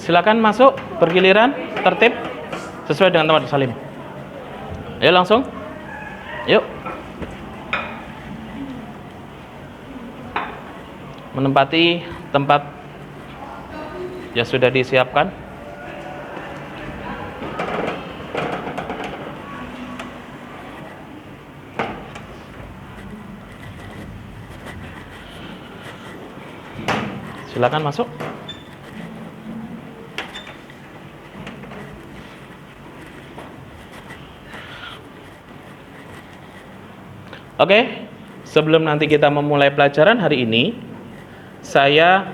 silakan masuk bergiliran, tertib sesuai dengan tempat salim. Ayo langsung. Yuk. Menempati tempat yang sudah disiapkan. Silakan masuk. Oke, sebelum nanti kita memulai pelajaran hari ini, saya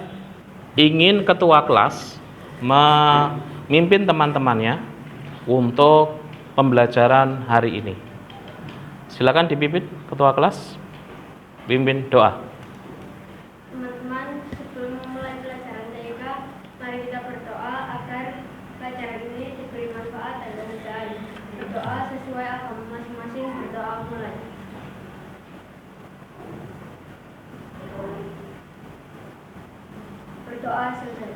ingin ketua kelas memimpin teman-temannya untuk pembelajaran hari ini. Silakan dipimpin ketua kelas, pimpin doa. Teman-teman, sebelum memulai pelajaran TIK, mari kita berdoa agar pelajaran ini diberi manfaat dan kemudahan. Berdoa sesuai agama masing-masing. Berdoa mulai. Berdoa selesai.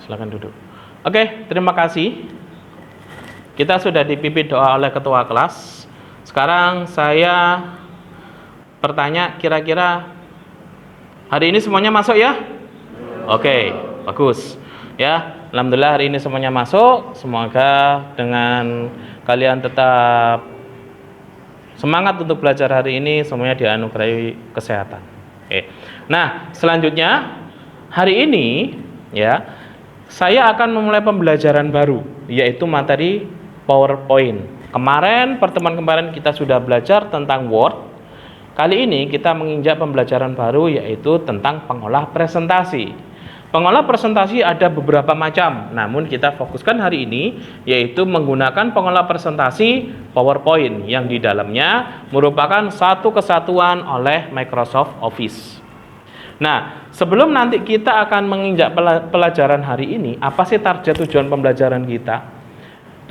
Silakan duduk. Oke, terima kasih. Kita sudah dipimpin doa oleh ketua kelas. Sekarang saya bertanya, kira-kira hari ini semuanya masuk ya? Oke, bagus. Ya, alhamdulillah hari ini semuanya masuk. Semoga dengan kalian tetap semangat untuk belajar hari ini, semuanya dianugerahi kesehatan. Oke. Nah, selanjutnya hari ini ya, saya akan memulai pembelajaran baru, yaitu materi PowerPoint. Pertemuan kemarin kita sudah belajar tentang Word. Kali ini kita menginjak pembelajaran baru, yaitu tentang pengolah presentasi. Pengolah presentasi ada beberapa macam, namun kita fokuskan hari ini yaitu menggunakan pengolah presentasi PowerPoint yang di dalamnya merupakan satu kesatuan oleh Microsoft Office. Nah, sebelum nanti kita akan menginjak pelajaran hari ini, apa sih target tujuan pembelajaran kita?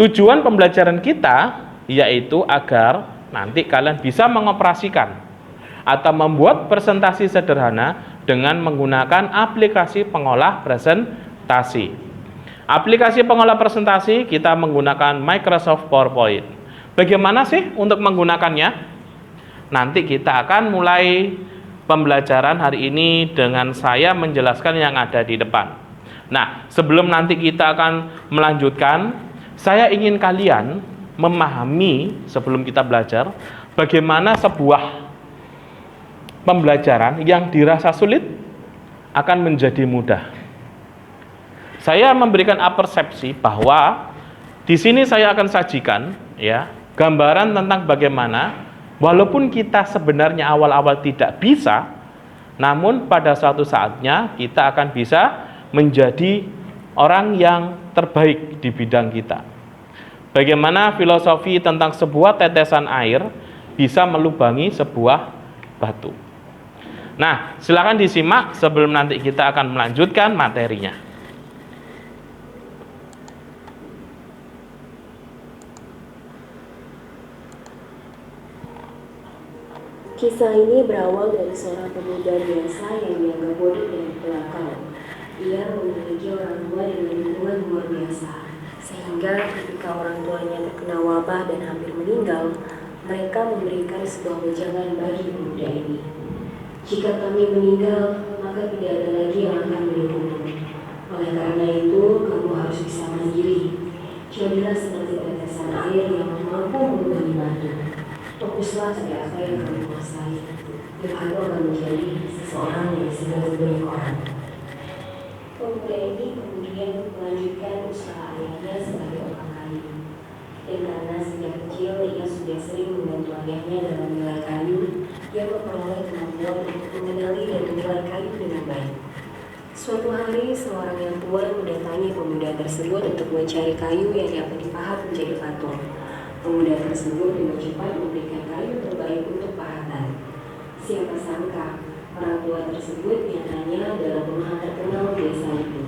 Tujuan pembelajaran kita yaitu agar nanti kalian bisa mengoperasikan atau membuat presentasi sederhana dengan menggunakan aplikasi pengolah presentasi. Aplikasi pengolah presentasi kita menggunakan Microsoft PowerPoint. Bagaimana sih untuk menggunakannya? Nanti kita akan mulai pembelajaran hari ini dengan saya menjelaskan yang ada di depan. Nah, sebelum nanti kita akan melanjutkan, saya ingin kalian memahami sebelum kita belajar bagaimana sebuah pembelajaran yang dirasa sulit akan menjadi mudah. Saya memberikan persepsi bahwa di sini saya akan sajikan ya gambaran tentang bagaimana walaupun kita sebenarnya awal-awal tidak bisa, namun pada suatu saatnya kita akan bisa menjadi orang yang terbaik di bidang kita. Bagaimana filosofi tentang sebuah tetesan air bisa melubangi sebuah batu. Nah, silakan disimak sebelum nanti kita akan melanjutkan materinya. Kisah ini berawal dari seorang pemuda biasa yang dianggap bodoh dan belakang. Ia memiliki orang tua dengan lingkungan luar biasa, sehingga ketika orang tuanya terkena wabah dan hampir meninggal, mereka memberikan sebuah wejangan bagi pemuda ini. Jika kami meninggal, maka tidak ada lagi yang akan mendukungmu. Oleh karena itu, kamu harus bisa mandiri. Jadilah seperti tetesan air yang mampu melubangi batu. Fokuslah pada apa yang kamu kuasai, dan kamu akan menjadi seseorang yang segera banyak orang. Pemuda ini kemudian melanjutkan usaha ayahnya sebagai orang kayu. Dan karena sejak kecil ia sudah sering membantu ayahnya dalam menilai kayu, ia memperoleh kemampuan untuk mengenali dan menilai kayu dengan baik. Suatu hari, seorang yang tua mendatangi pemuda tersebut untuk mencari kayu yang dapat dipahat menjadi patung. Pemuda tersebut dengan cepat memberikan kayu terbaik untuk pahatan. Siapa sangka, orang tua tersebut nyatanya adalah pengusaha terkenal desa itu.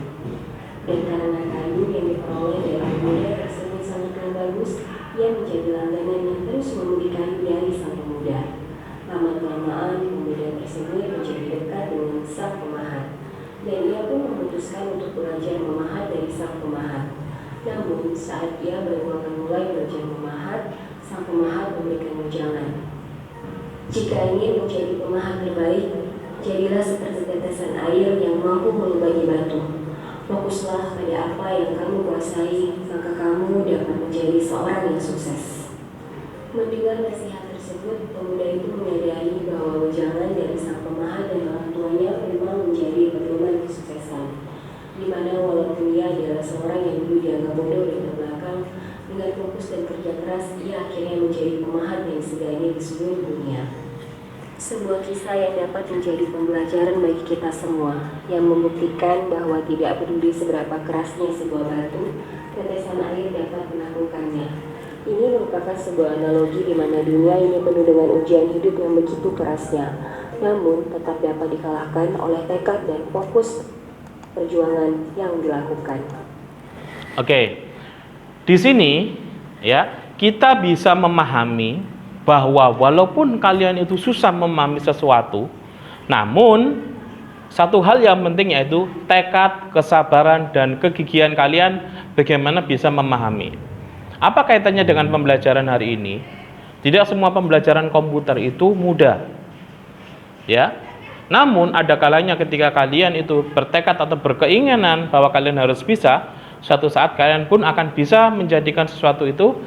Dan karena kayu yang diperoleh dari pemuda tersebut sangatlah bagus, ia menjadi langganan yang terus membeli kayu dari sang pemuda. Lama-kelamaan, pemuda tersebut menjadi dekat dengan sang pemahat. Dan ia pun memutuskan untuk belajar memahat Namun, saat ia baru akan mulai belajar memahat, sang pemahat memberikan ujangan. Jika ingin menjadi pemahat terbaik, jadilah seperti tetesan air yang mampu melubangi batu. Fokuslah pada apa yang kamu kuasai, maka kamu dapat menjadi seorang yang sukses. Mendengar nasihat tersebut, pemuda itu menyadari bahwa ujangan dari sang pemahat dan orang tuanya memang menjadi pedoman kesuksesan, di mana walaupun ia adalah seorang yang dulu dianggap bodoh dan terbelakang, dengan fokus dan kerja keras, ia akhirnya menjadi pemahat yang segani di seluruh dunia. Sebuah kisah yang dapat menjadi pembelajaran bagi kita semua, yang membuktikan bahwa tidak peduli seberapa kerasnya sebuah batu, tetesan air dapat menaklukkannya. Ini merupakan sebuah analogi di mana dunia ini penuh dengan ujian hidup yang begitu kerasnya, namun tetap dapat dikalahkan oleh tekad dan fokus perjuangan yang dilakukan. Oke, di sini ya kita bisa memahami bahwa walaupun kalian itu susah memahami sesuatu, namun satu hal yang penting yaitu tekad, kesabaran, dan kegigihan kalian bagaimana bisa memahami. Apa kaitannya dengan pembelajaran hari ini? Tidak semua pembelajaran komputer itu mudah, ya. Namun ada kalanya ketika kalian itu bertekad atau berkeinginan bahwa kalian harus bisa, suatu saat kalian pun akan bisa menjadikan sesuatu itu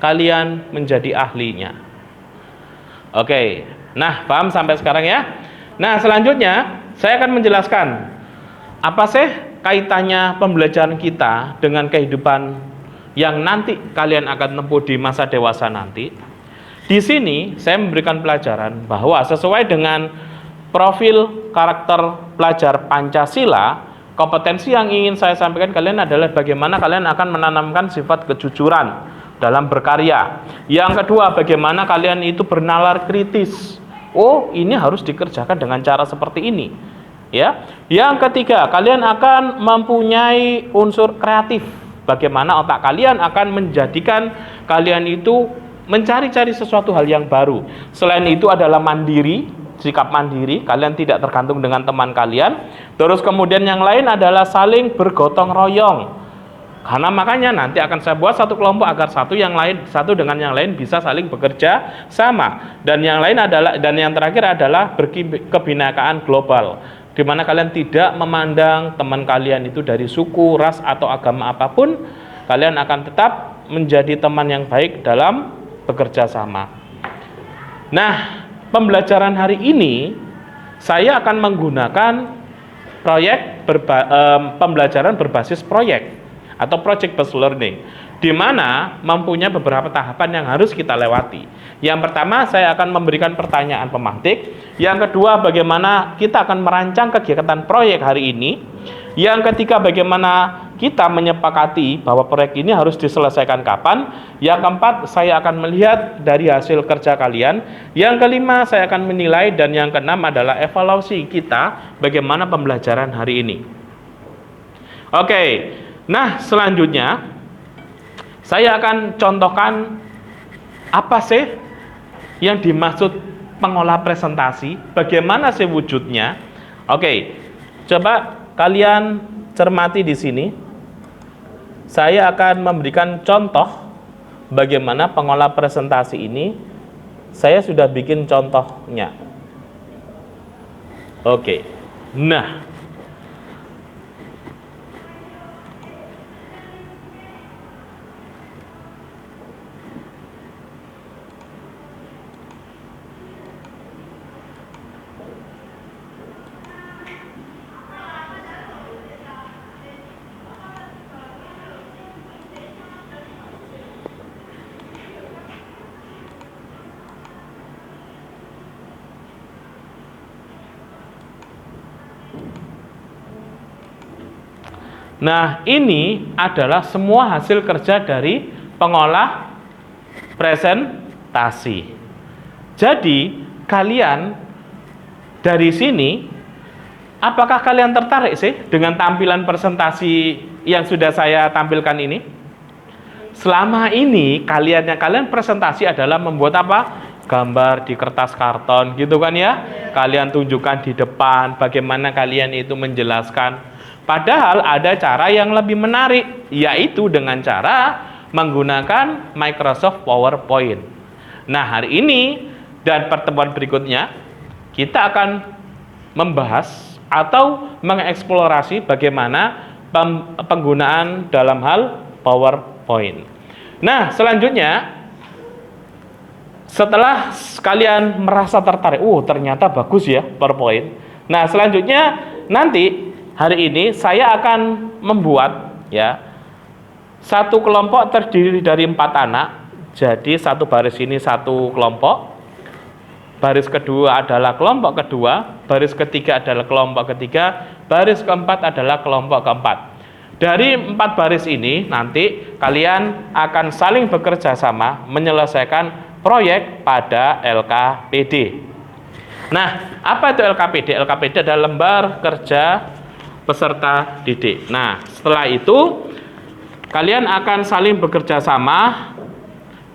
kalian menjadi ahlinya. Oke, nah paham sampai sekarang ya? Nah selanjutnya saya akan menjelaskan apa sih kaitannya pembelajaran kita dengan kehidupan yang nanti kalian akan tempuh di masa dewasa nanti. Di sini saya memberikan pelajaran bahwa sesuai dengan profil karakter pelajar Pancasila, kompetensi yang ingin saya sampaikan kalian adalah bagaimana kalian akan menanamkan sifat kejujuran dalam berkarya. Yang kedua, bagaimana kalian itu bernalar kritis. Oh, ini harus dikerjakan dengan cara seperti ini. Ya. Yang ketiga, kalian akan mempunyai unsur kreatif. Bagaimana otak kalian akan menjadikan kalian itu mencari-cari sesuatu hal yang baru. Selain itu adalah mandiri, sikap mandiri, kalian tidak tergantung dengan teman kalian. Terus kemudian yang lain adalah saling bergotong royong. Karena makanya nanti akan saya buat satu kelompok agar satu dengan yang lain bisa saling bekerja sama. Dan yang terakhir adalah kebinekaan global, di mana kalian tidak memandang teman kalian itu dari suku, ras atau agama apapun. Kalian akan tetap menjadi teman yang baik dalam bekerja sama. Nah, pembelajaran hari ini saya akan menggunakan pembelajaran berbasis proyek atau project based learning, di mana mempunyai beberapa tahapan yang harus kita lewati. Yang pertama, saya akan memberikan pertanyaan pemantik. Yang kedua, bagaimana kita akan merancang kegiatan proyek hari ini. Yang ketiga, bagaimana kita menyepakati bahwa proyek ini harus diselesaikan kapan. Yang keempat, saya akan melihat dari hasil kerja kalian. Yang kelima, saya akan menilai. Dan yang keenam adalah evaluasi kita bagaimana pembelajaran hari ini. Oke. Nah, selanjutnya saya akan contohkan apa sih yang dimaksud pengolah presentasi, bagaimana sih wujudnya. Oke, coba kalian cermati di sini. Saya akan memberikan contoh bagaimana pengolah presentasi ini. Saya sudah bikin contohnya. Oke, nah. Nah, ini adalah semua hasil kerja dari pengolah presentasi. Jadi, kalian dari sini, apakah kalian tertarik sih dengan tampilan presentasi yang sudah saya tampilkan ini? Selama ini, kalian presentasi adalah membuat apa? Gambar di kertas karton, gitu kan ya? Kalian tunjukkan di depan, bagaimana kalian itu menjelaskan. Padahal ada cara yang lebih menarik, yaitu dengan cara menggunakan Microsoft PowerPoint. Nah, hari ini dan pertemuan berikutnya kita akan membahas atau mengeksplorasi bagaimana penggunaan dalam hal PowerPoint. Nah, selanjutnya setelah kalian merasa tertarik, ternyata bagus ya PowerPoint. Nah, selanjutnya nanti hari ini saya akan membuat ya satu kelompok terdiri dari 4 anak. Jadi satu baris ini satu kelompok, baris kedua adalah kelompok kedua, baris ketiga adalah kelompok ketiga, baris keempat adalah kelompok keempat. Dari 4 baris ini nanti kalian akan saling bekerja sama menyelesaikan proyek pada LKPD. Nah, apa itu LKPD? LKPD adalah lembar kerja peserta didik. Nah, setelah itu kalian akan saling bekerja sama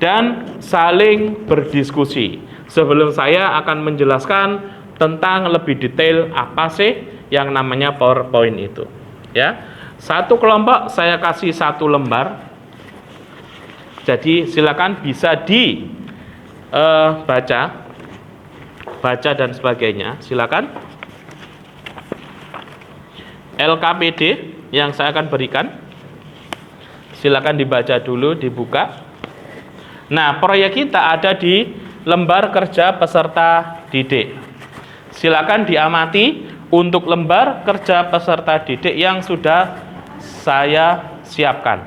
dan saling berdiskusi. Sebelum saya akan menjelaskan tentang lebih detail apa sih yang namanya PowerPoint itu. Ya, satu kelompok saya kasih 1 lembar. Jadi silakan bisa baca dan sebagainya. Silakan. LKPD yang saya akan berikan, silakan dibaca dulu, dibuka. Nah, proyek kita ada di lembar kerja peserta didik. Silakan diamati untuk lembar kerja peserta didik yang sudah saya siapkan.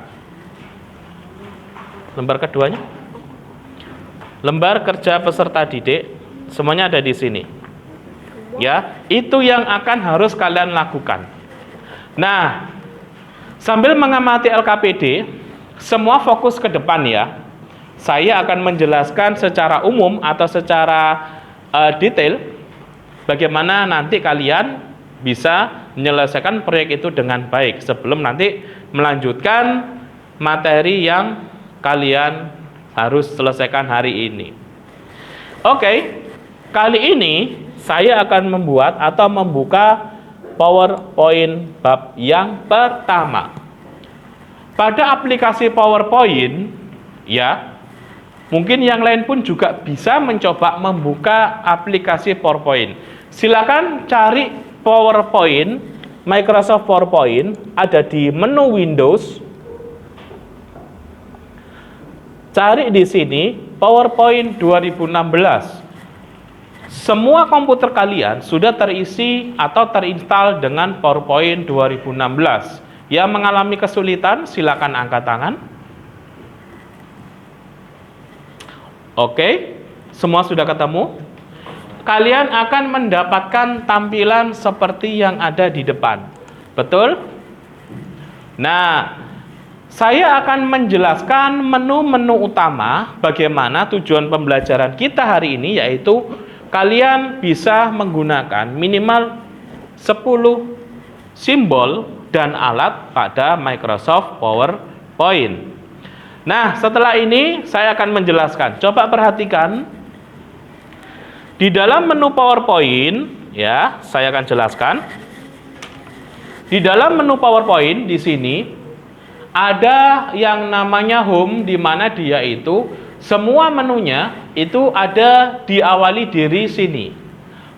Lembar keduanya, lembar kerja peserta didik, semuanya ada di sini. Ya, itu yang akan harus kalian lakukan. Nah, sambil mengamati LKPD, semua fokus ke depan ya. Saya akan menjelaskan secara umum atau secara detail bagaimana nanti kalian bisa menyelesaikan proyek itu dengan baik sebelum nanti melanjutkan materi yang kalian harus selesaikan hari ini. Oke, kali ini saya akan membuat atau membuka PowerPoint bab yang pertama. Pada aplikasi PowerPoint, ya, mungkin yang lain pun juga bisa mencoba membuka aplikasi PowerPoint. Silakan cari PowerPoint, Microsoft PowerPoint, ada di menu Windows. Cari di sini PowerPoint 2016. Semua komputer kalian sudah terisi atau terinstall dengan PowerPoint 2016. Yang mengalami kesulitan, silakan angkat tangan. Oke, semua sudah ketemu. Kalian akan mendapatkan tampilan seperti yang ada di depan. Betul? Nah, saya akan menjelaskan menu-menu utama bagaimana tujuan pembelajaran kita hari ini, yaitu kalian bisa menggunakan minimal 10 simbol dan alat pada Microsoft PowerPoint. Nah, setelah ini saya akan menjelaskan. Coba perhatikan. Di dalam menu PowerPoint, ya, saya akan jelaskan. Di dalam menu PowerPoint di sini ada yang namanya Home, di mana dia itu semua menunya itu ada diawali dari sini.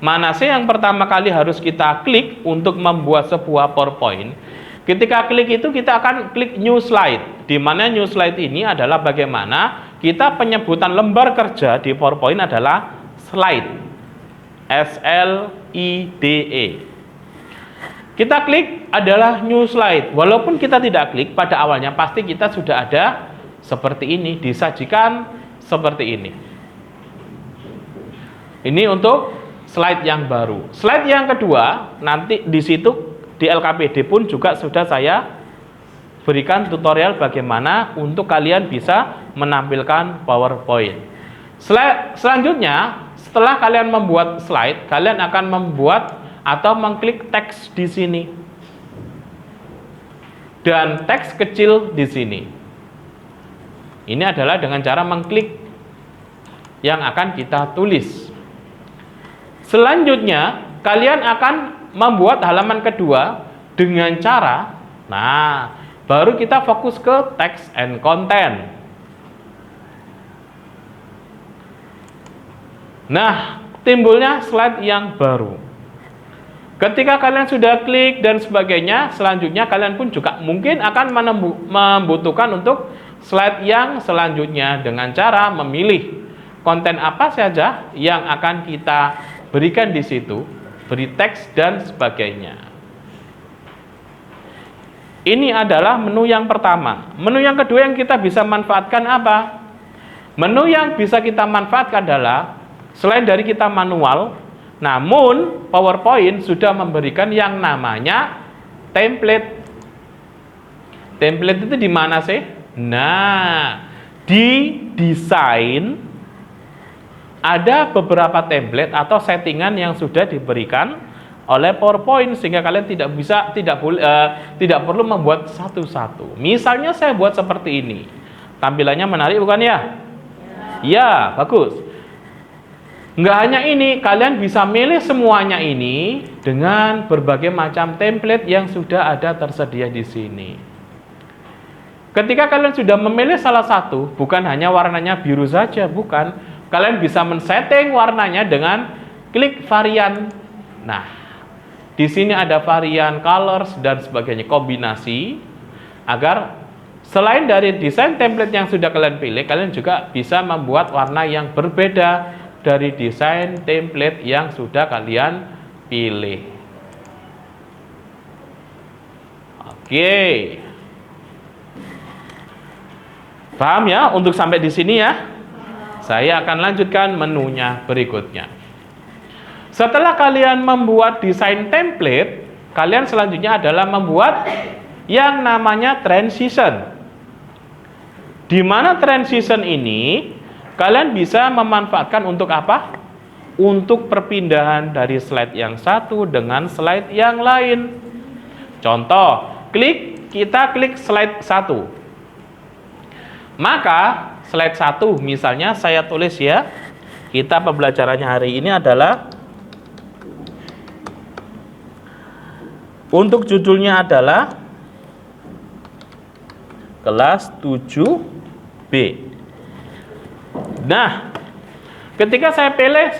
Mana sih yang pertama kali harus kita klik untuk membuat sebuah PowerPoint? Ketika klik itu kita akan klik New Slide, di mana New Slide ini adalah bagaimana kita penyebutan lembar kerja di PowerPoint adalah slide, S-L-I-D-E. Kita klik adalah New Slide. Walaupun kita tidak klik, pada awalnya pasti kita sudah ada seperti ini, disajikan seperti ini. Ini untuk slide yang baru. Slide yang kedua, nanti di situ di LKPD pun juga sudah saya berikan tutorial bagaimana untuk kalian bisa menampilkan PowerPoint. Selanjutnya, setelah kalian membuat slide, kalian akan membuat atau mengklik teks di sini. Dan teks kecil di sini. Ini adalah dengan cara mengklik yang akan kita tulis. Selanjutnya, kalian akan membuat halaman kedua dengan cara, nah, baru kita fokus ke text and content. Nah, timbulnya slide yang baru. Ketika kalian sudah klik dan sebagainya, selanjutnya kalian pun juga mungkin akan membutuhkan untuk slide yang selanjutnya dengan cara memilih konten apa saja yang akan kita berikan di situ, beri teks dan sebagainya. Ini adalah menu yang pertama. Menu yang kedua yang kita bisa manfaatkan apa? Menu yang bisa kita manfaatkan adalah selain dari kita manual, namun PowerPoint sudah memberikan yang namanya template. Template itu di mana sih? Nah, di desain ada beberapa template atau settingan yang sudah diberikan oleh PowerPoint sehingga kalian tidak perlu membuat satu-satu. Misalnya saya buat seperti ini. Tampilannya menarik bukan ya? Ya, bagus. Nggak hanya ini, kalian bisa milih semuanya ini dengan berbagai macam template yang sudah ada tersedia di sini. Ketika kalian sudah memilih salah satu, bukan hanya warnanya biru saja, bukan. Kalian bisa men-setting warnanya dengan klik varian. Nah, di sini ada varian colors dan sebagainya, kombinasi, agar selain dari desain template yang sudah kalian pilih, kalian juga bisa membuat warna yang berbeda dari desain template yang sudah kalian pilih. Oke. Paham ya untuk sampai di sini ya? Saya akan lanjutkan menunya berikutnya. Setelah kalian membuat desain template, kalian selanjutnya adalah membuat yang namanya transition. Di mana transition ini kalian bisa memanfaatkan untuk apa? Untuk perpindahan dari slide yang satu dengan slide yang lain. Contoh, kita klik slide 1. Maka slide 1 misalnya saya tulis ya. Kita pembelajarannya hari ini adalah untuk judulnya adalah kelas 7B. Nah, ketika saya pilih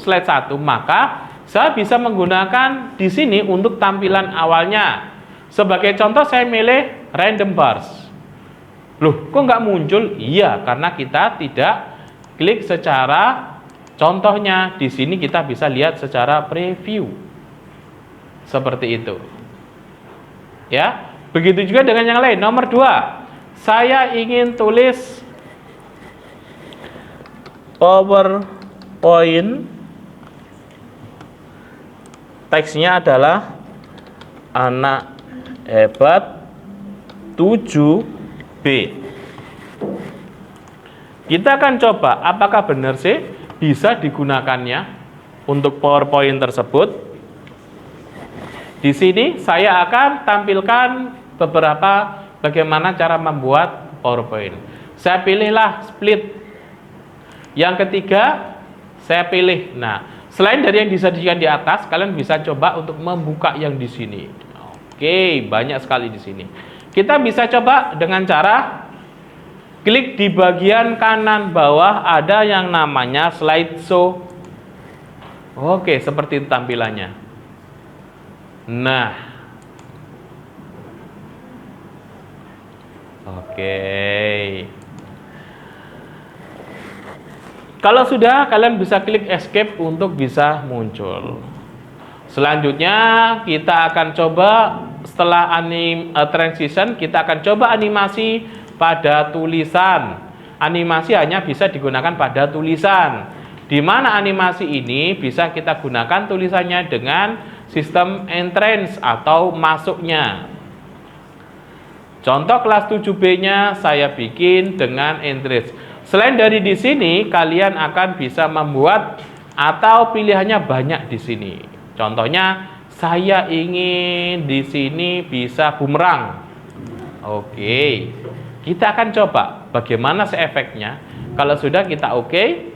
slide 1, maka saya bisa menggunakan di sini untuk tampilan awalnya. Sebagai contoh saya milih random bars. Loh, kok nggak muncul? Iya, karena kita tidak klik secara contohnya. Di sini kita bisa lihat secara preview. Seperti itu. Ya, begitu juga dengan yang lain. Nomor 2, saya ingin tulis PowerPoint, teksnya adalah anak hebat 7B. Kita akan coba apakah benar sih bisa digunakannya untuk PowerPoint tersebut. Di sini saya akan tampilkan beberapa bagaimana cara membuat PowerPoint. Saya pilihlah split. Yang ketiga, saya pilih. Nah, selain dari yang disajikan di atas, kalian bisa coba untuk membuka yang di sini. Oke, banyak sekali di sini. Kita bisa coba dengan cara klik di bagian kanan bawah ada yang namanya slideshow. Oke, seperti itu tampilannya. Nah. Oke. Kalau sudah, kalian bisa klik escape untuk bisa muncul. Selanjutnya kita akan coba setelah transition, kita akan coba animasi pada tulisan. Animasi hanya bisa digunakan pada tulisan. Di mana animasi ini bisa kita gunakan tulisannya dengan sistem entrance atau masuknya. Contoh kelas 7B-nya saya bikin dengan entrance. Selain dari di sini, kalian akan bisa membuat atau pilihannya banyak di sini. Contohnya, saya ingin di sini bisa bumerang. Oke, kita akan coba bagaimana efeknya. Kalau sudah kita oke,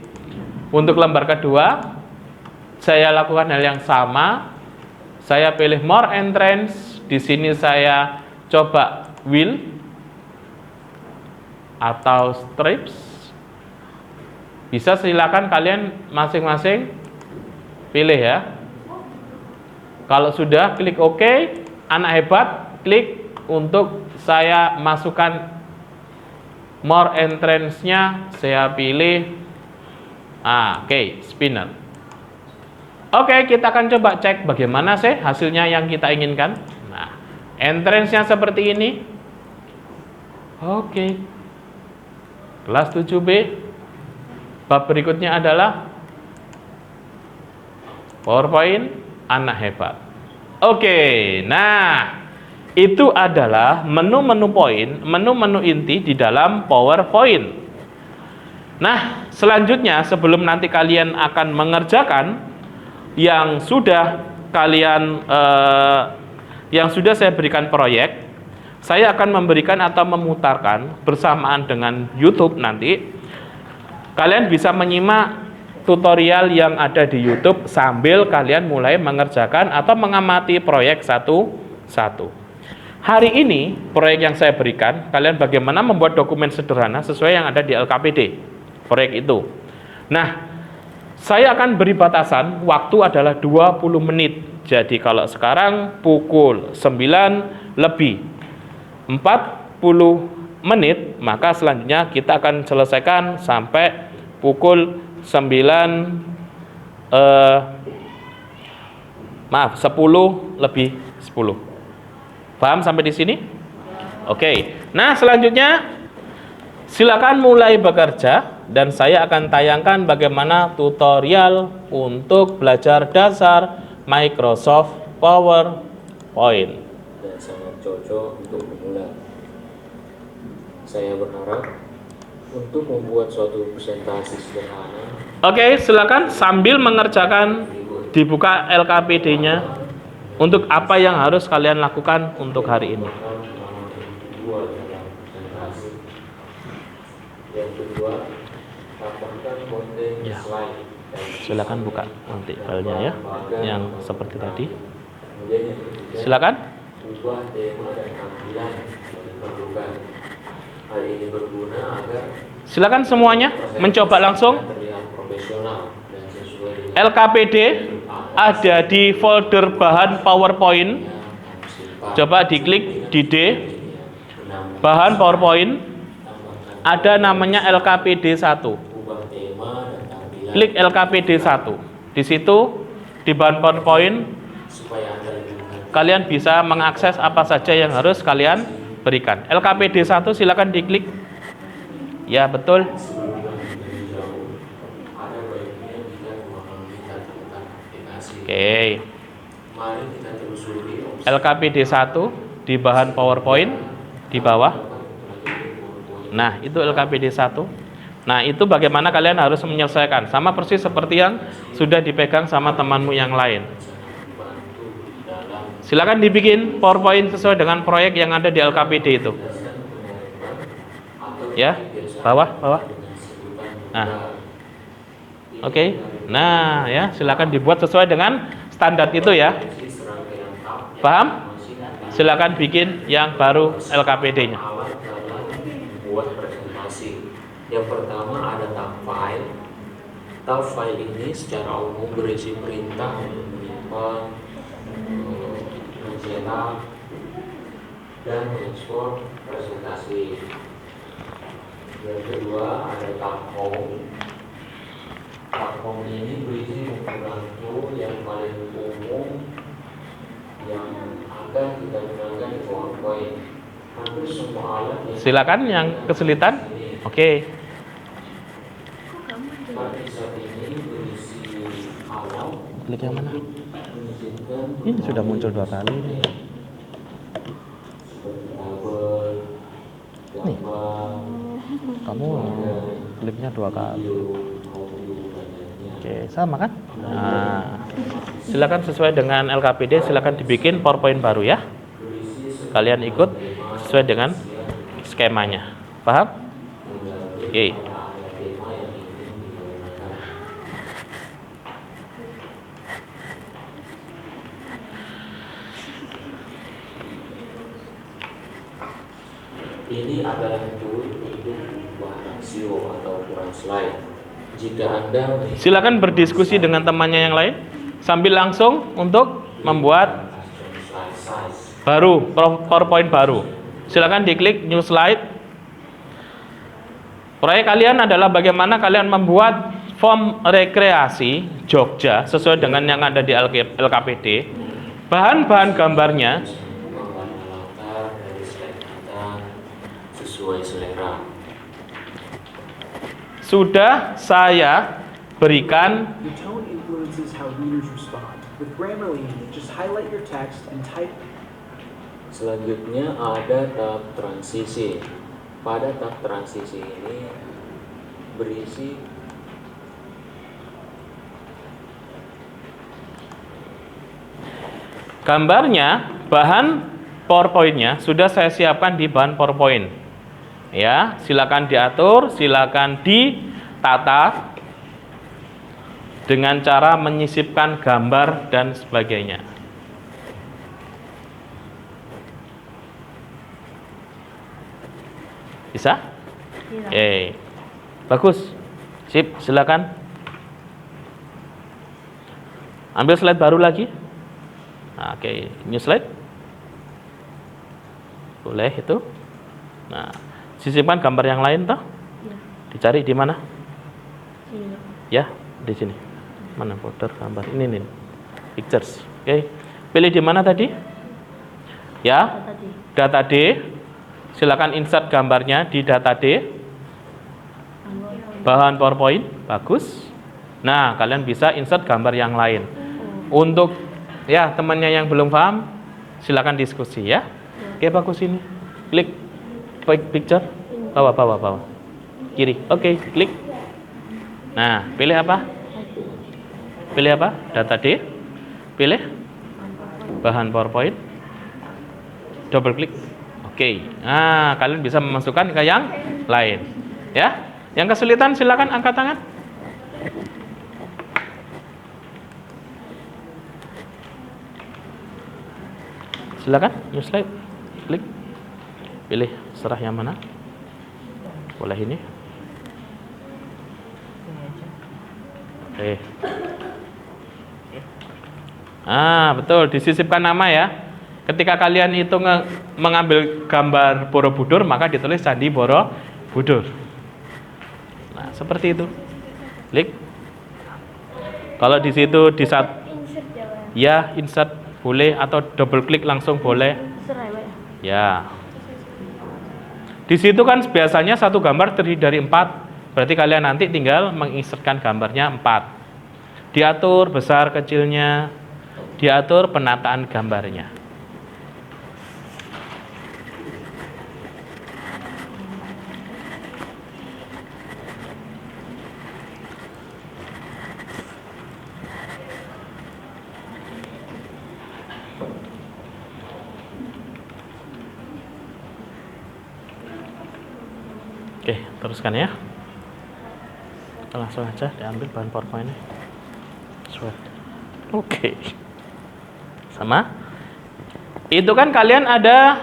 untuk lembar kedua, saya lakukan hal yang sama. Saya pilih more entrance. di sini saya coba wheel atau strips. Bisa silakan kalian masing-masing pilih ya. Kalau sudah klik OK, anak hebat klik untuk saya masukkan more entrance-nya, saya pilih oke, spinner. Oke, kita akan coba cek bagaimana sih hasilnya yang kita inginkan. Nah, entrance-nya seperti ini. Oke. Kelas 7B. Bab berikutnya adalah PowerPoint anak hebat. Oke, nah itu adalah menu-menu poin, menu-menu inti di dalam PowerPoint. Nah, selanjutnya sebelum nanti kalian akan mengerjakan yang sudah saya berikan proyek, saya akan memberikan atau memutarkan bersamaan dengan YouTube nanti. Kalian bisa menyimak tutorial yang ada di YouTube sambil kalian mulai mengerjakan atau mengamati proyek satu-satu. Hari ini, proyek yang saya berikan, kalian bagaimana membuat dokumen sederhana sesuai yang ada di LKPD, proyek itu. Nah, saya akan beri batasan, waktu adalah 20 menit. Jadi kalau sekarang pukul 9 lebih 40 menit, maka selanjutnya kita akan selesaikan sampai pukul 10 lebih 10. Paham sampai di sini? Oke. Nah, selanjutnya silakan mulai bekerja dan saya akan tayangkan bagaimana tutorial untuk belajar dasar Microsoft PowerPoint. Dan sangat cocok untuk pemula. Saya berharap untuk membuat suatu presentasi sederhana. Oke, silakan sambil mengerjakan dibuka LKPD-nya untuk apa yang harus kalian lakukan untuk hari ini. Yang kedua, tambahkan konten Ya. slide. Silakan buka nanti filenya ya, yang seperti tadi. Kemudian yang ketiga, Silakan. ubah tema dan tampilan yang diperlukan. Hal ini berguna agar Silakan semuanya mencoba langsung. terlihat profesional dan sesuai dengan LKPD ada di folder bahan PowerPoint. Coba diklik di D, bahan PowerPoint. Ada namanya LKPD 1. ubah tema dan tampilan Klik LKPD 1. Di situ di bahan PowerPoint supaya Anda lebih mengerti. kalian bisa mengakses apa saja yang harus kalian berikan. LKPD 1 silakan diklik. Ya, betul. Ada baiknya jika memahami tata aplikasi. Oke. Mari kita telusuri LKPD 1 di bahan PowerPoint di bawah. Nah, itu LKPD 1. Nah, itu bagaimana kalian harus menyelesaikan. Sama persis seperti yang sudah dipegang sama temanmu yang lain. Silakan dibikin PowerPoint sesuai dengan proyek yang ada di LKPD itu. Ya, bawah. Nah, oke. Nah, ya, silakan dibuat sesuai dengan standar itu ya. Paham? Silakan bikin yang baru LKPD-nya. alat dalam membuat presentasi. Yang pertama ada tab file. Tab file ini secara umum berisi perintah untuk menyimpan, mencetak, dan mengekspor presentasi. Yang kedua ada tab home. Tab home ini berisi ukuran tool yang paling umum yang akan kita gunakan di PowerPoint. Hampir semua alat yang Silakan yang kesulitan. Oke. Partisat ini berisi awal Klik yang mana? mengizinkan Ini sudah muncul 2 kali. seperti tabel, Nih. gambar, Kamu kliknya 2 kali. audio, dan lainnya. Oke, sama kan? Nah, silakan sesuai dengan LKPD, silakan dibikin PowerPoint baru ya. Kalian ikut sesuai dengan skemanya. Paham? Oke. Ini adalah tool untuk buat rasio atau ukuran slide. Jika Anda Silakan berdiskusi dengan temannya yang lain sambil langsung untuk membuat slide size, baru PowerPoint baru. Silakan diklik new slide. Proyek kalian adalah bagaimana kalian membuat form rekreasi Jogja sesuai dengan yang ada di LKPD. Bahan-bahan gambarnya mewarna latar dari slide kita sesuai selera. sudah saya berikan. Your tone influences how readers respond. With Grammarly, just highlight your text and type. Selanjutnya ada tab transisi. Pada tab transisi ini berisi Gambarnya, bahan PowerPoint-nya sudah saya siapkan di bahan PowerPoint. Ya, silakan diatur, silakan ditata dengan cara menyisipkan gambar dan sebagainya. Bisa? Oke. Bagus. Sip, silakan. Ambil slide baru lagi. Nah, oke, new slide. Boleh itu. Nah, sisipkan gambar yang lain toh? Dicari di mana? Ya, di sini. Mana folder gambar? Ini nih. Pictures. Oke. Pilih di mana tadi? Ya. Data D. Silakan insert gambarnya di data D. Bahan PowerPoint, bagus. Nah, kalian bisa insert gambar yang lain. Untuk ya temannya yang belum paham, silakan diskusi ya. Oke, bagus ini. Klik picture, bawah. Kiri. Oke, klik. Nah, pilih apa? Pilih apa? Data D. Pilih bahan PowerPoint. Double klik. Oke. Nah, kalian bisa memasukkan ke yang lain. Ya. Yang kesulitan silakan angkat tangan. Silakan, new slide. Klik. Pilih serah yang mana? Boleh ini. Oke. Betul, disisipkan nama ya. Ketika kalian itu mengambil gambar Borobudur, maka ditulis Candi Borobudur. Nah, seperti itu. Klik. Kalau di situ ya insert boleh atau double klik langsung boleh. Ya. Di situ kan biasanya satu gambar terdiri dari 4. Berarti kalian nanti tinggal menginsertkan gambarnya 4. Diatur besar kecilnya, diatur penataan gambarnya. Oke, teruskan ya. Langsung aja diambil bahan PowerPoint-nya. Oke. Sama. Itu kan kalian ada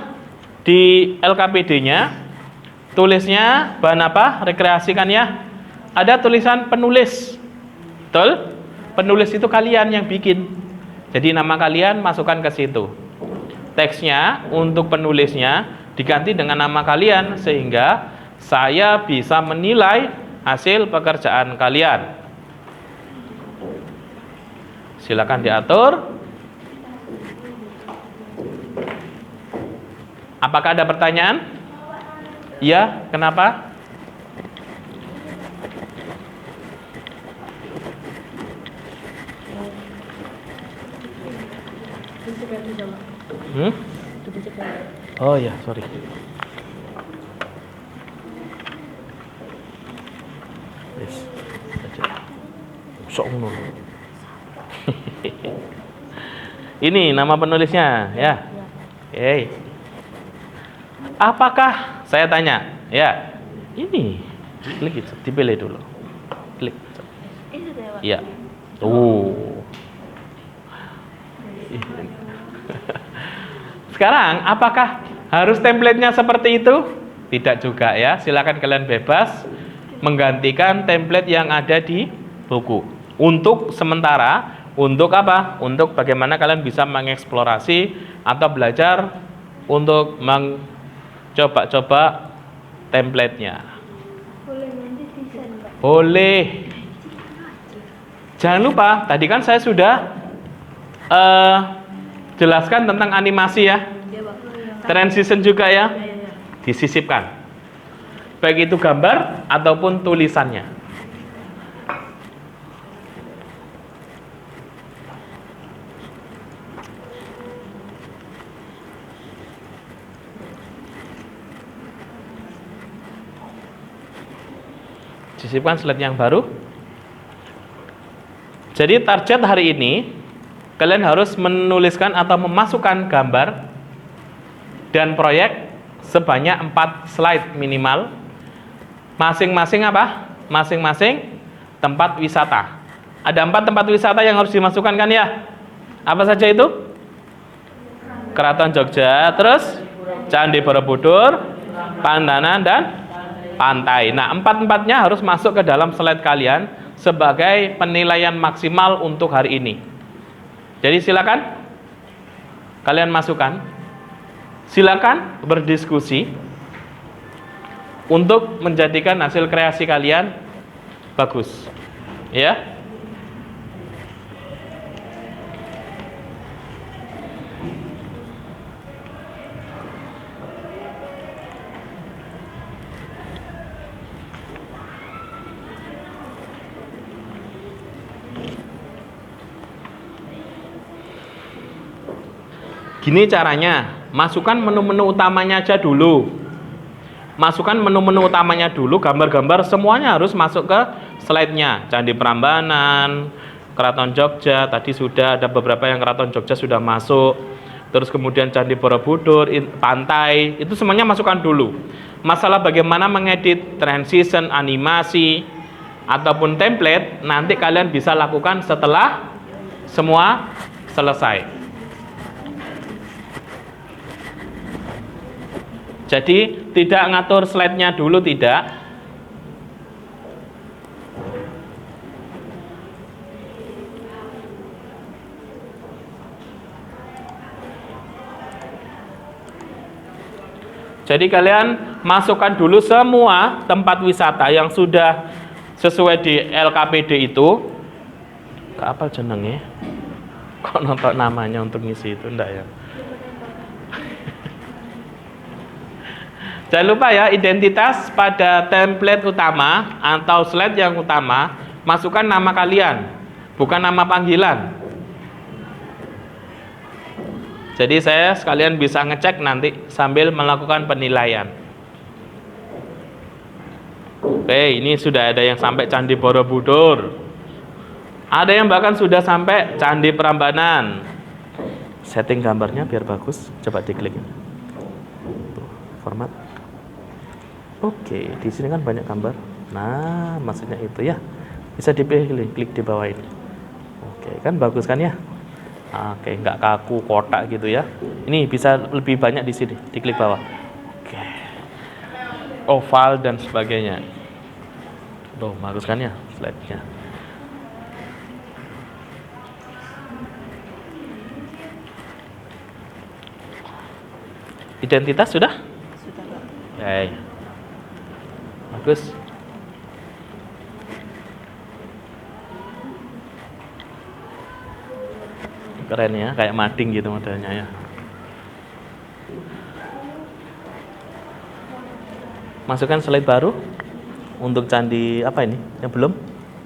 di LKPD-nya. Tulisnya bahan apa? Rekreasi kan ya. Ada tulisan penulis. Betul? Penulis itu kalian yang bikin. Jadi nama kalian masukkan ke situ. Teksnya untuk penulisnya diganti dengan nama kalian sehingga saya bisa menilai hasil pekerjaan kalian. Silakan diatur. Apakah ada pertanyaan? Ya, kenapa? Oh ya, sorry. Ini nama penulisnya ya. Oke. Apakah saya tanya ya? Ini klik dipilih dulu. Klik. Iya. Sekarang apakah harus template-nya seperti itu? Tidak juga ya. Silakan kalian bebas menggantikan template yang ada di buku. Untuk sementara, untuk apa? Untuk bagaimana kalian bisa mengeksplorasi atau belajar untuk mencoba-coba template-nya. Boleh nanti desain, Pak. Boleh. Jangan lupa, tadi kan saya sudah jelaskan tentang animasi ya. Transition juga ya. Disisipkan. Baik itu gambar ataupun tulisannya. Sisipkan slide yang baru. Jadi target hari ini kalian harus menuliskan atau memasukkan gambar dan proyek sebanyak 4 slide minimal. Masing-masing apa? Masing-masing tempat wisata. Ada 4 tempat wisata yang harus dimasukkan kan ya? Apa saja itu? Keraton Jogja, terus Candi Borobudur, Pandanan dan pantai. Nah, 4-4-nya harus masuk ke dalam slide kalian sebagai penilaian maksimal untuk hari ini. Jadi silakan kalian masukkan. Silakan berdiskusi untuk menjadikan hasil kreasi kalian bagus. Ya. Gini caranya, masukkan menu-menu utamanya aja dulu. Masukkan menu-menu utamanya dulu, gambar-gambar semuanya harus masuk ke slide-nya. Candi Prambanan, Keraton Jogja, tadi sudah ada beberapa yang Keraton Jogja sudah masuk. Terus kemudian Candi Borobudur, pantai, itu semuanya masukkan dulu. Masalah bagaimana mengedit transition, animasi, ataupun template, nanti kalian bisa lakukan setelah semua selesai. Jadi tidak ngatur slide-nya dulu, tidak. Jadi kalian masukkan dulu semua tempat wisata yang sudah sesuai di LKPD itu. Apa jenengnya? Kok nonton namanya untuk ngisi itu enggak ya? Jangan lupa ya, identitas pada template utama atau slide yang utama, masukkan nama kalian, bukan nama panggilan. Jadi saya sekalian bisa ngecek nanti sambil melakukan penilaian. Oke, ini sudah ada yang sampai Candi Borobudur. Ada yang bahkan sudah sampai Candi Prambanan. Setting gambarnya biar bagus, coba diklik. Tuh, format. Oke, di sini kan banyak gambar. Nah, maksudnya itu ya. Bisa dipilih, klik di bawah ini. Oke, kan bagus kan ya? Oke, nggak kaku kotak gitu ya. Ini bisa lebih banyak di sini, diklik bawah. Oke. Oval dan sebagainya. Tuh, bagus kan ya slide-nya. Identitas sudah? Sudah, Pak. Oke. Bagus. Keren ya, kayak mading gitu modelnya ya. Masukkan slide baru untuk candi apa ini? Yang belum?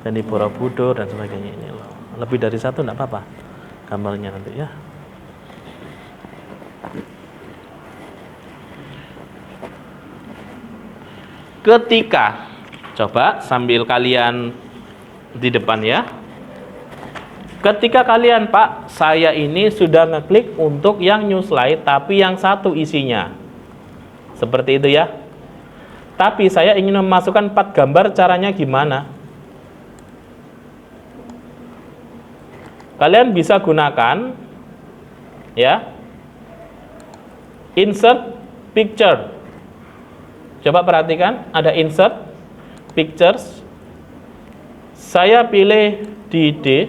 Candi Borobudur dan sebagainya ini loh. Lebih dari satu enggak apa-apa gambarnya nanti ya. Ketika, coba sambil kalian di depan ya. Ketika kalian, Pak, saya ini sudah ngeklik untuk yang new slide, tapi yang satu isinya. Seperti itu ya. Tapi saya ingin memasukkan 4 gambar, caranya gimana? Kalian bisa gunakan ya, insert picture. Coba perhatikan, ada insert, pictures. Saya pilih di D,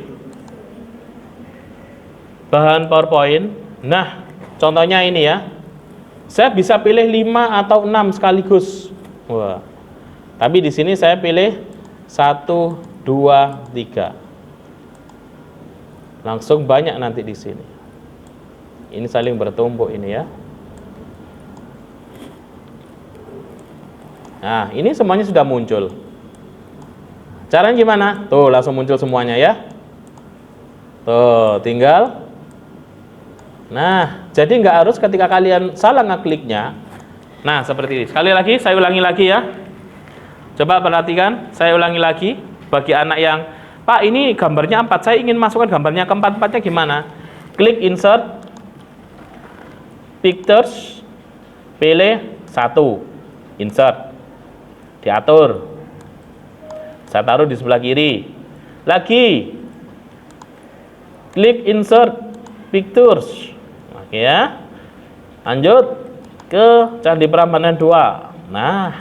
bahan PowerPoint. Nah, contohnya ini ya. Saya bisa pilih 5 atau 6 sekaligus. Wah. Tapi di sini saya pilih 1, 2, 3. Langsung banyak nanti di sini. Ini saling bertumpuk ini ya. Nah, ini semuanya sudah muncul. Caranya gimana? Tuh, langsung muncul semuanya ya. Tuh, tinggal. Nah, jadi nggak harus ketika kalian salah ngekliknya. Nah, seperti ini. Sekali lagi, saya ulangi lagi ya. Coba perhatikan, saya ulangi lagi. Bagi anak yang, Pak, ini gambarnya 4, saya ingin masukkan gambarnya ke 4-4-nya gimana? Klik insert, pictures, pilih 1, insert, diatur. Saya taruh di sebelah kiri. Lagi, klik insert, pictures. Oke ya. Lanjut ke Candi Prambanan 2. Nah,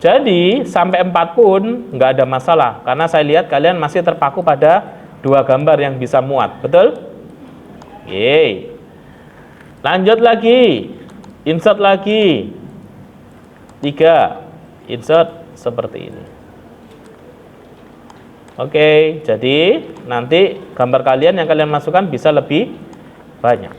jadi sampai 4 pun nggak ada masalah, karena saya lihat kalian masih terpaku pada 2 gambar yang bisa muat, betul? Oke. Lanjut lagi, insert lagi, 3, insert seperti ini. Oke, jadi nanti gambar kalian yang kalian masukkan bisa lebih banyak.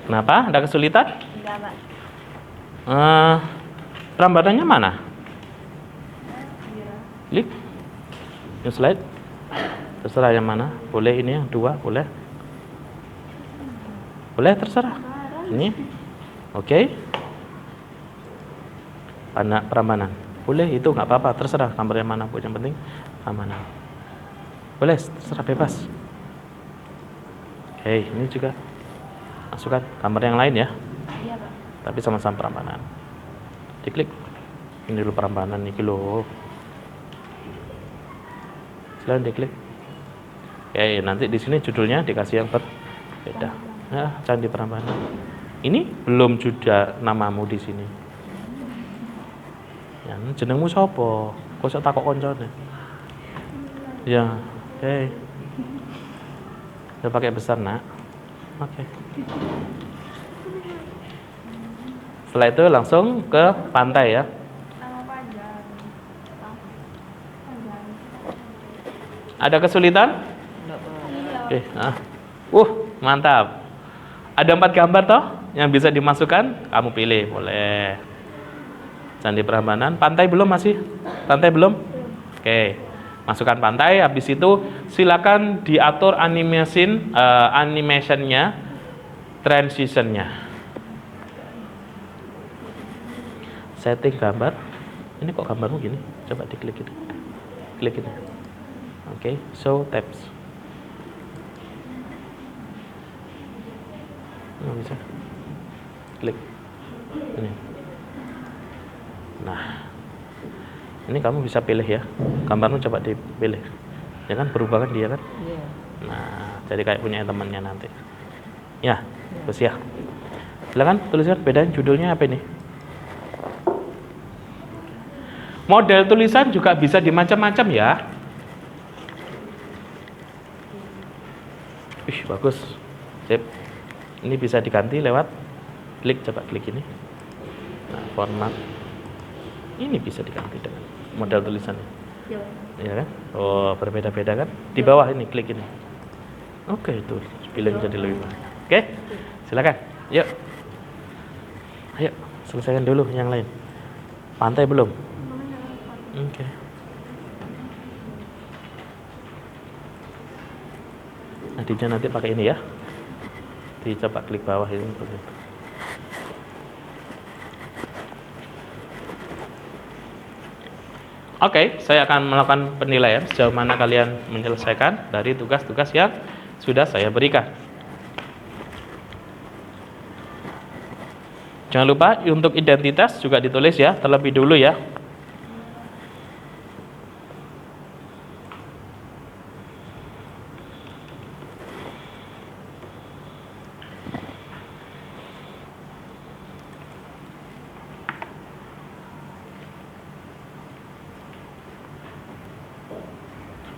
Kenapa? Ada kesulitan? Enggak, Pak. Perambatannya mana? Klik. New slide. Terserah yang mana. Boleh ini yang 2, boleh. Boleh, terserah. Ini. Oke. Anak Prambanan. Boleh, itu nggak apa-apa, terserah gambar yang mana pun, yang penting Prambanan. Boleh, terserah, bebas. Oke, ini juga masukkan gambar yang lain ya. Iya, Pak. Tapi sama-sama Prambanan. Diklik. Ini dulu Prambanan nih loh. Selain diklik. Oke, nanti di sini judulnya dikasih yang berbeda. Ya, Candi Prambanan. Ini belum juga namamu di sini. Ya, jenengmu sapa? Kok iso takok koncone? Ya, oke. Saya pakai besar, Nak. Oke. Setelah itu langsung ke pantai ya. Nama panjang. Ada kesulitan? Oke. Mantap. Ada 4 gambar toh yang bisa dimasukkan, kamu pilih, boleh. Candi Prambanan, pantai belum masih? Pantai belum? Oke. Masukkan pantai, habis itu silakan diatur animationnya, transitionnya. Setting gambar. Ini kok gambarmu gini? Coba diklik ini. Klik ini. Oke, show tabs. Nggak bisa. Klik. Ini. Nah. Ini kamu bisa pilih ya, gambarmu coba dipilih, ya kan, berubah kan dia kan? Iya. Nah, jadi kayak punya temannya nanti. Ya, terus ya. Silakan tuliskan, bedain judulnya apa ini. Model tulisan juga bisa dimacam-macam ya. Bagus. Sip. Ini bisa diganti lewat klik, coba klik ini. Nah, format. Ini bisa diganti dengan model tulisannya. Iya kan? Oh, berbeda-beda kan? Di bawah ini klik ini. Oke, itu pilih jadi lebih banyak. Oke? Silakan. Yuk. Ayo, selesaikan dulu yang lain. Pantai belum? Oke. ID-nya nanti pakai ini ya. Dicoba klik bawah ini. Oke, saya akan melakukan penilaian sejauh mana kalian menyelesaikan dari tugas-tugas yang sudah saya berikan. Jangan lupa untuk identitas juga ditulis ya, terlebih dulu ya.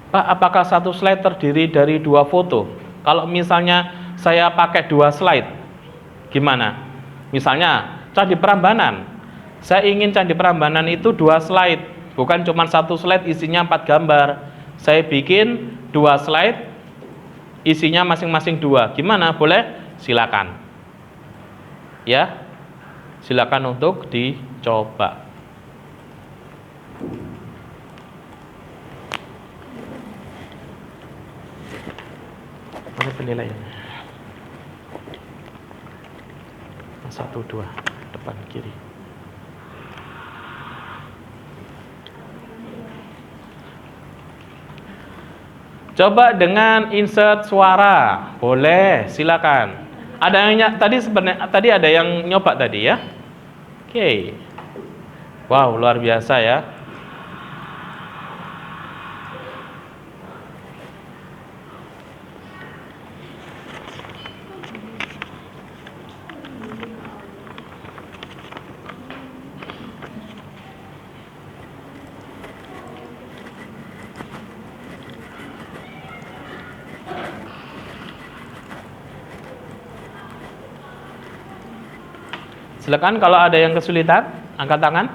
Pak, apakah satu slide terdiri dari 2 foto? Kalau misalnya saya pakai 2 slide, gimana? Misalnya Candi Prambanan, saya ingin Candi Prambanan itu 2 slide, bukan cuma 1 slide isinya 4 gambar. Saya bikin 2 slide, isinya masing-masing 2. Gimana? Boleh? Silakan. Ya, silakan untuk dicoba. Mana penilaiannya? 1, 2, depan kiri. Coba dengan insert suara, boleh, silakan. Ada yang tadi ada yang nyoba tadi ya. Oke. Wow, luar biasa ya. Silakan kalau ada yang kesulitan, angkat tangan.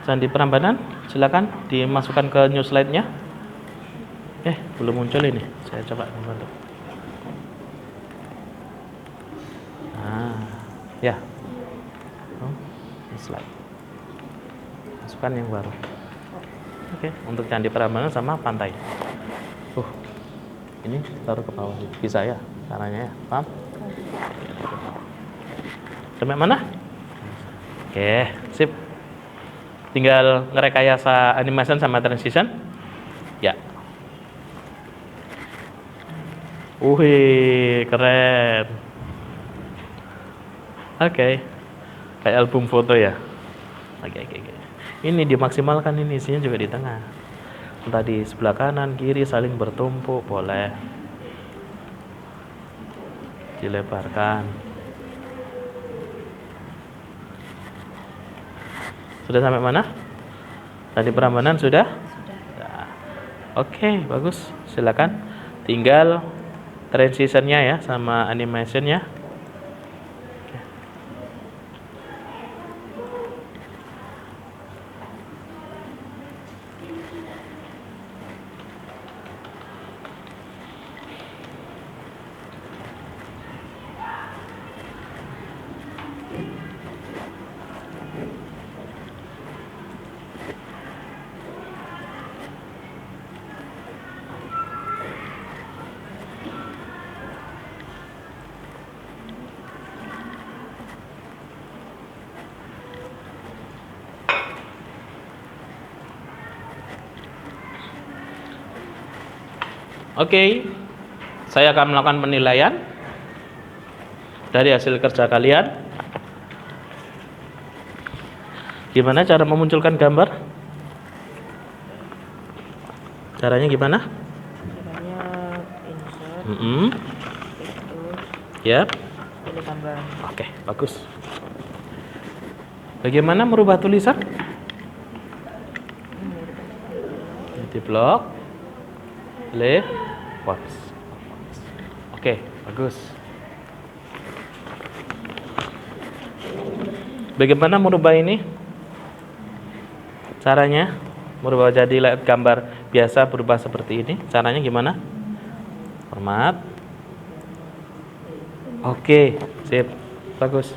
Candi Prambanan, silakan dimasukkan ke new slide-nya. Belum muncul ini. Saya coba membantu. Ya. New slide. Masukkan yang baru. Oke, untuk Candi Prambanan sama pantai. Ini taruh ke bawah. Bisa ya? Caranya ya, paham? Sampai mana? Oke, sip. Tinggal ngerekayasa animation sama transition. Ya. Wih, keren. Oke. Kayak album foto ya. Oke. Ini dimaksimalkan, ini isinya juga di tengah. Entah di sebelah kanan, kiri saling bertumpuk, boleh. Dilebarkan. Sudah sampai mana? Tadi Prambanan sudah? Sudah. Oke, bagus. Silakan. Tinggal transitionnya ya sama animationnya. Oke, saya akan melakukan penilaian dari hasil kerja kalian. Gimana cara memunculkan gambar? Caranya gimana? Caranya insert, terus Yap. pilih gambar. Oke, bagus. Bagaimana merubah tulisan? Di blok, fonts. Oke, bagus. Bagaimana merubah ini? Caranya merubah jadi layout gambar biasa berubah seperti ini. Caranya gimana? Format. Oke, sip. Bagus.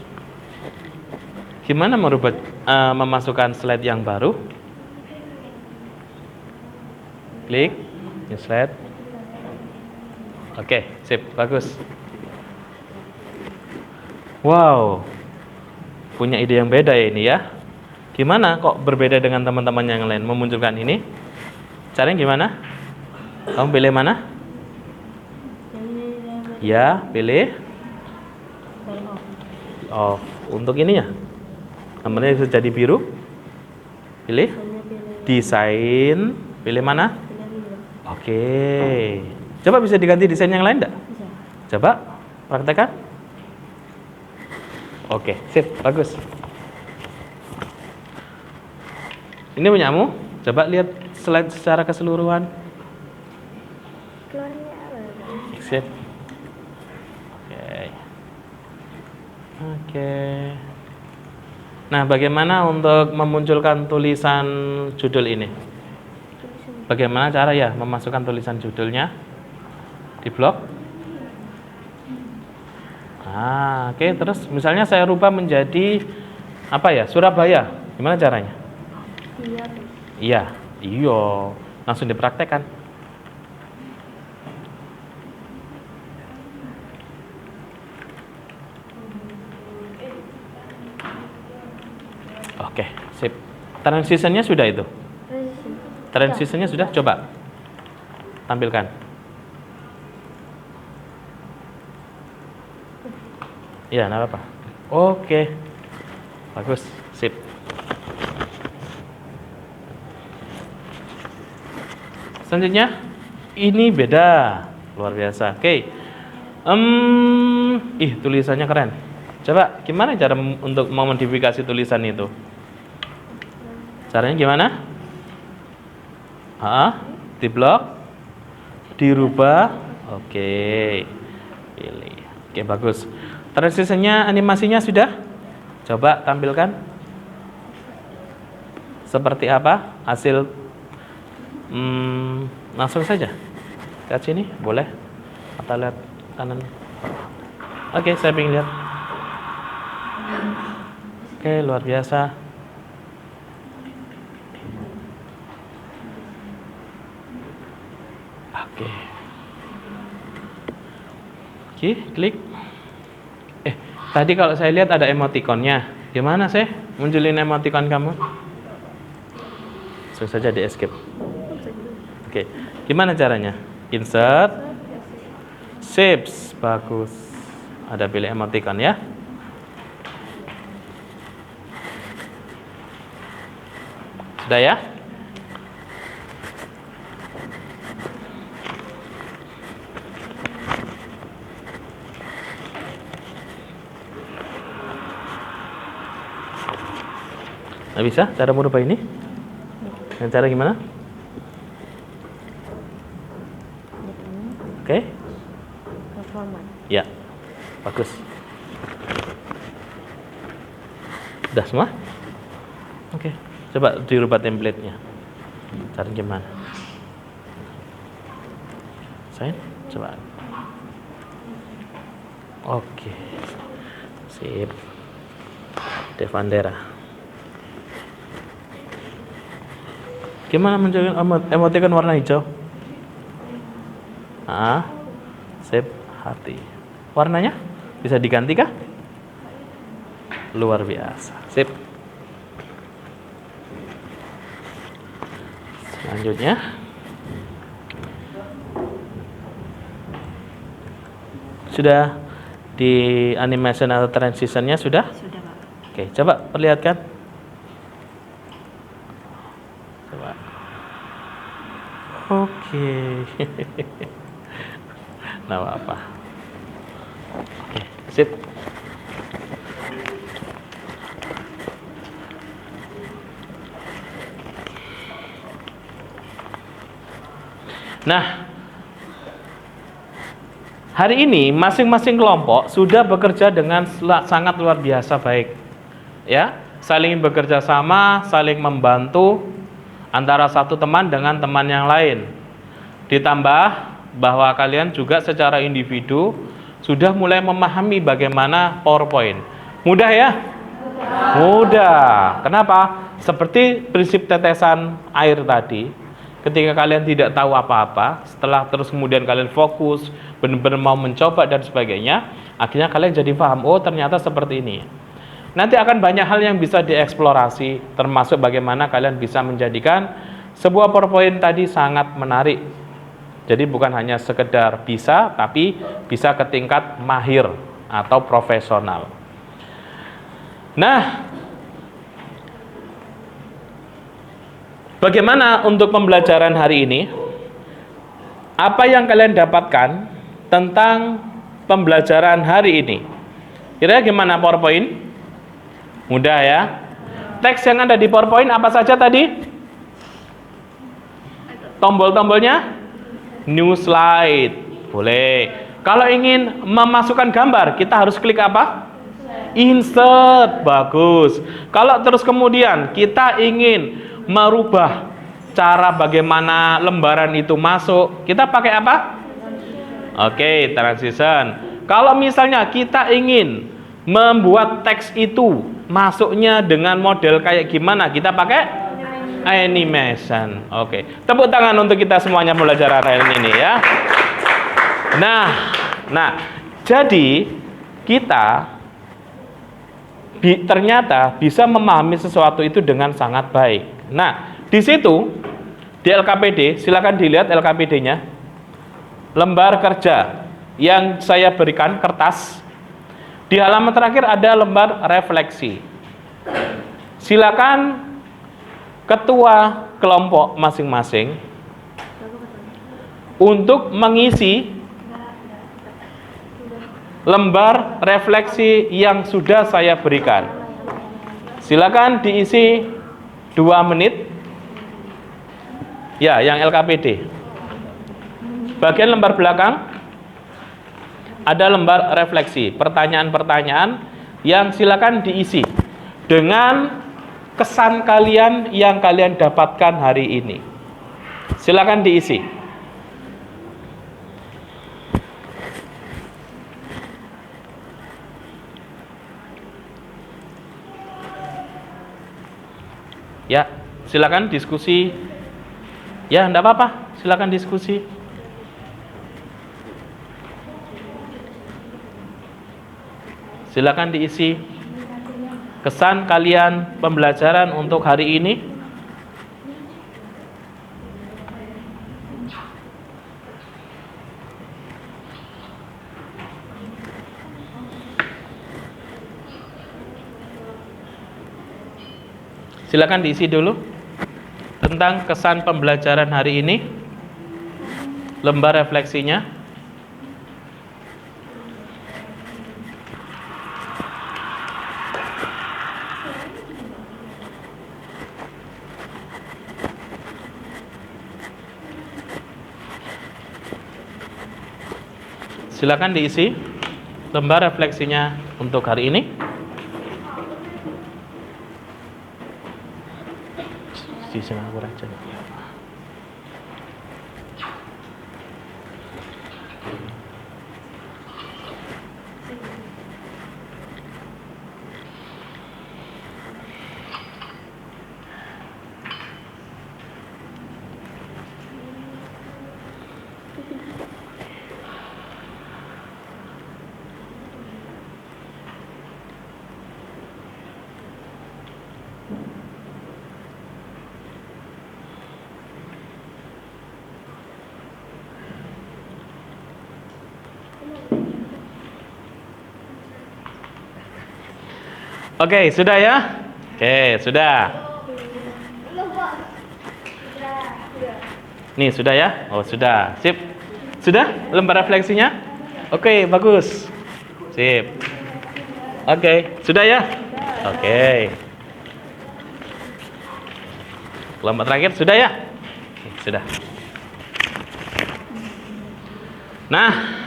Gimana merubah memasukkan slide yang baru? Klik, new slide. Oke, sip, bagus. Wow, punya ide yang beda ya ini ya. Gimana kok berbeda dengan teman-teman yang lain memunculkan ini? Caranya gimana? Kamu pilih mana? Ya, pilih off. Untuk ini ya, namanya bisa jadi biru. Pilih desain. Pilih mana? Oke. Coba bisa diganti desain yang lain enggak? Coba praktekkan. Oke, sip, bagus. Ini punyamu. Coba lihat slide secara keseluruhan. Keluarnya apa? Sip. Oke. Nah, bagaimana untuk memunculkan tulisan judul ini? Bagaimana cara ya memasukkan tulisan judulnya di blog? Oke. Terus misalnya saya rubah menjadi apa ya? Surabaya. Gimana caranya? Iya. Langsung dipraktekkan. Oke, sip. Transitionnya sudah itu? Transitionnya sudah? Coba tampilkan. Iya, nggak apa-apa. Oke, bagus, sip. Selanjutnya, ini beda, luar biasa. Oke, tulisannya keren. Coba, gimana cara untuk memodifikasi tulisan itu? Caranya gimana? Di blok, dirubah. Oke, pilih. Oke, bagus. Transitionnya, animasinya sudah? Coba tampilkan. Seperti apa hasil? Langsung saja. Lihat sini, boleh? Atau lihat kanan? Oke, saya ingin lihat. Oke, luar biasa. Oke, klik. Tadi kalau saya lihat ada emoticonnya. Gimana sih munculin emoticon kamu? Langsung saja di escape. Oke, gimana caranya? Insert, shapes, bagus. Ada pilih emoticon ya. Sudah ya? Nggak bisa cara merubah ini? Dengan cara gimana? Oke. Ya, bagus. Udah semua? Oke. Coba dirubah template-nya. Cara gimana? Sign? Coba. Oke. Sip. Devandera. Gimana munculin emoticon warna hijau? Sip, hati. Warnanya bisa diganti kah? Luar biasa. Sip. Selanjutnya, sudah di animation atau transitionnya sudah? Sudah, Pak. Oke, coba perlihatkan. Coba. Oke. Nah, apa? Oke, sip. Nah, hari ini masing-masing kelompok sudah bekerja dengan sangat luar biasa baik. Ya, saling bekerja sama, saling membantu antara satu teman dengan teman yang lain. Ditambah bahwa kalian juga secara individu sudah mulai memahami bagaimana PowerPoint. Mudah ya? Mudah. Kenapa? Seperti prinsip tetesan air tadi. ketika kalian tidak tahu apa-apa, setelah terus kemudian kalian fokus, benar-benar mau mencoba dan sebagainya, akhirnya kalian jadi paham, oh ternyata seperti ini. Nanti akan banyak hal yang bisa dieksplorasi, termasuk bagaimana kalian bisa menjadikan sebuah PowerPoint tadi sangat menarik. Jadi bukan hanya sekedar bisa, tapi bisa ke tingkat mahir atau profesional. Nah, bagaimana untuk pembelajaran hari ini? Apa yang kalian dapatkan tentang pembelajaran hari ini? Kira-kira gimana PowerPoint? Mudah ya. Teks yang ada di PowerPoint apa saja tadi? Tombol-tombolnya? New slide. Boleh. Kalau ingin memasukkan gambar, kita harus klik apa? Insert. Bagus. Kalau terus kemudian kita ingin merubah cara bagaimana lembaran itu masuk, kita pakai apa? Oke, transition. Kalau misalnya kita ingin membuat teks itu masuknya dengan model kayak gimana, kita pakai animation. Oke, tepuk tangan untuk kita semuanya belajar hari ini ya. Nah, jadi kita ternyata bisa memahami sesuatu itu dengan sangat baik. Nah, di situ di LKPD, silakan dilihat LKPD-nya. Lembar kerja yang saya berikan kertas. Di halaman terakhir ada lembar refleksi. Silakan ketua kelompok masing-masing untuk mengisi lembar refleksi yang sudah saya berikan. Silakan diisi 2 menit. Ya, yang LKPD. Bagian lembar belakang ada lembar refleksi, pertanyaan-pertanyaan yang silakan diisi dengan kesan kalian yang kalian dapatkan hari ini. Silakan diisi. Ya, silakan diskusi. Ya, enggak apa-apa, silakan diskusi. Silakan diisi kesan kalian pembelajaran untuk hari ini. Silakan diisi dulu tentang kesan pembelajaran hari ini, lembar refleksinya. Silakan diisi lembar refleksinya untuk hari ini. Di Singapura aja. Oke, sudah ya? Oke, sudah. Nih, sudah ya? Oh, sudah. Sip. Sudah lembar refleksinya? Oke, bagus. Sip. Oke, sudah ya? Oke. Lembar terakhir sudah ya? Sudah. Nah,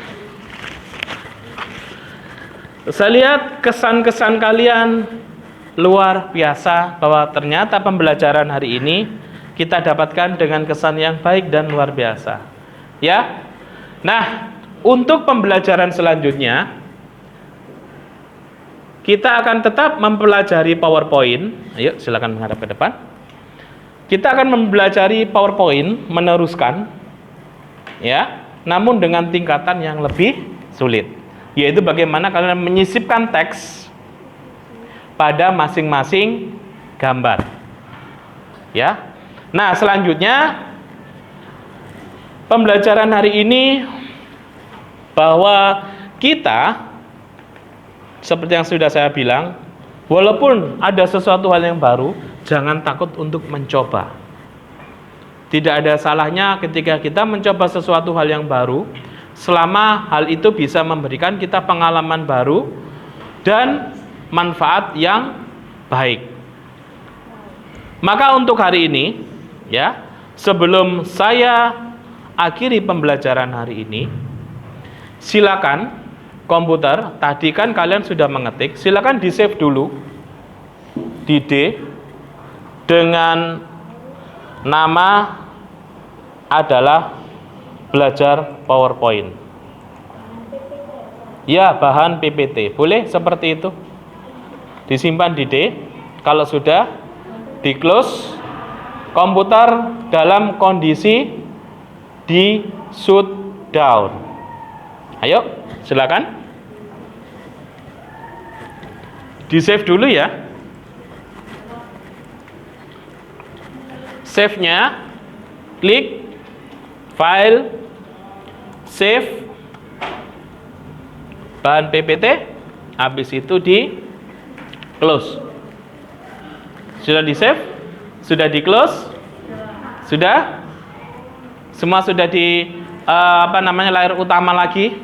saya lihat kesan-kesan kalian luar biasa, bahwa ternyata pembelajaran hari ini kita dapatkan dengan kesan yang baik dan luar biasa. Ya. Nah, untuk pembelajaran selanjutnya kita akan tetap mempelajari PowerPoint. Ayo, silakan menghadap ke depan. Kita akan mempelajari PowerPoint meneruskan, ya, namun dengan tingkatan yang lebih sulit, yaitu bagaimana kalian menyisipkan teks pada masing-masing gambar. Ya. Nah, selanjutnya pembelajaran hari ini bahwa kita seperti yang sudah saya bilang, walaupun ada sesuatu hal yang baru, jangan takut untuk mencoba. Tidak ada salahnya ketika kita mencoba sesuatu hal yang baru, selama hal itu bisa memberikan kita pengalaman baru dan manfaat yang baik. Maka untuk hari ini, ya, sebelum saya akhiri pembelajaran hari ini, silakan komputer, tadi kan kalian sudah mengetik, silakan di save dulu di D dengan nama adalah belajar PowerPoint. Ya, bahan PPT. Boleh seperti itu. Disimpan di D. Kalau sudah, di close. Komputer dalam kondisi di shut down. Ayo, silakan. Di save dulu ya. Save-nya klik File, Save, bahan PPT, habis itu di close. Sudah di save? Sudah di close? Sudah? Semua sudah di layar utama lagi?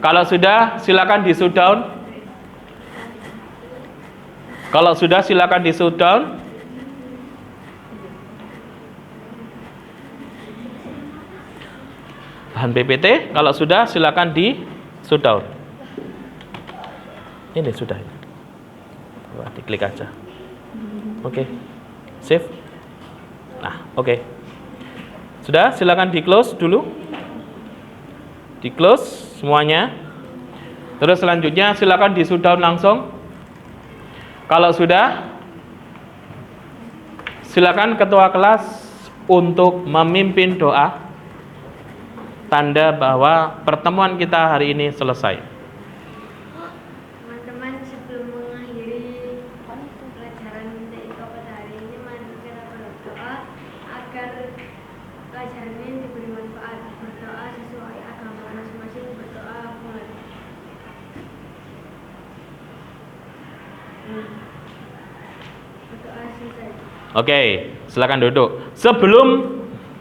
Kalau sudah, silakan di shutdown. Kalau sudah, silakan di shutdown. Bahan PPT, kalau sudah silakan di shutdown. Ini sudah. Wah, diklik aja. Oke. Save. Nah, oke. Sudah, silakan di close dulu. Di close semuanya. Terus selanjutnya silakan di shutdown langsung. Kalau sudah, silakan ketua kelas untuk memimpin doa, tanda bahwa pertemuan kita hari ini selesai. Teman-teman, sebelum mengakhiri pelajaran TIK pada hari ini, mari kita berdoa agar pelajaran ini diberi manfaat. Berdoa sesuai agama masing-masing. Berdoa mulai. Berdoa selesai. Oke, silakan duduk. Sebelum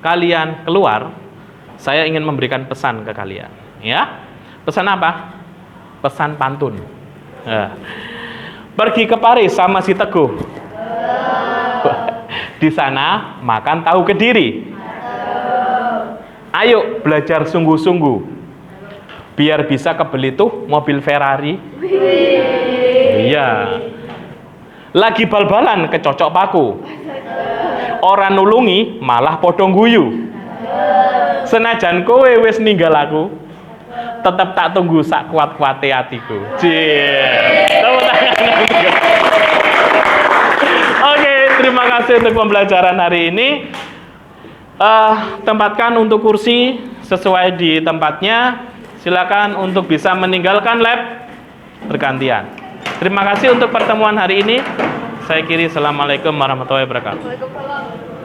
kalian keluar, saya ingin memberikan pesan ke kalian, ya. Pesan apa? Pesan pantun. Pergi ke Paris sama si Teguh. Di sana makan tahu Kediri. Ayo belajar sungguh-sungguh, biar bisa kebeli tuh mobil Ferrari. Iya. Lagi bal-balan kecocok paku. Orang nulungi malah podong guyu. Senajan kowe wis ninggal aku, tetep tak tunggu sak kuat-kuate hatiku. Tepuk tangan. Oke, terima kasih untuk pembelajaran hari ini. Tempatkan untuk kursi sesuai di tempatnya. Silakan untuk bisa meninggalkan lab bergantian. Terima kasih untuk pertemuan hari ini. Saya akhiri. Assalamualaikum warahmatullahi wabarakatuh. Waalaikumsalam.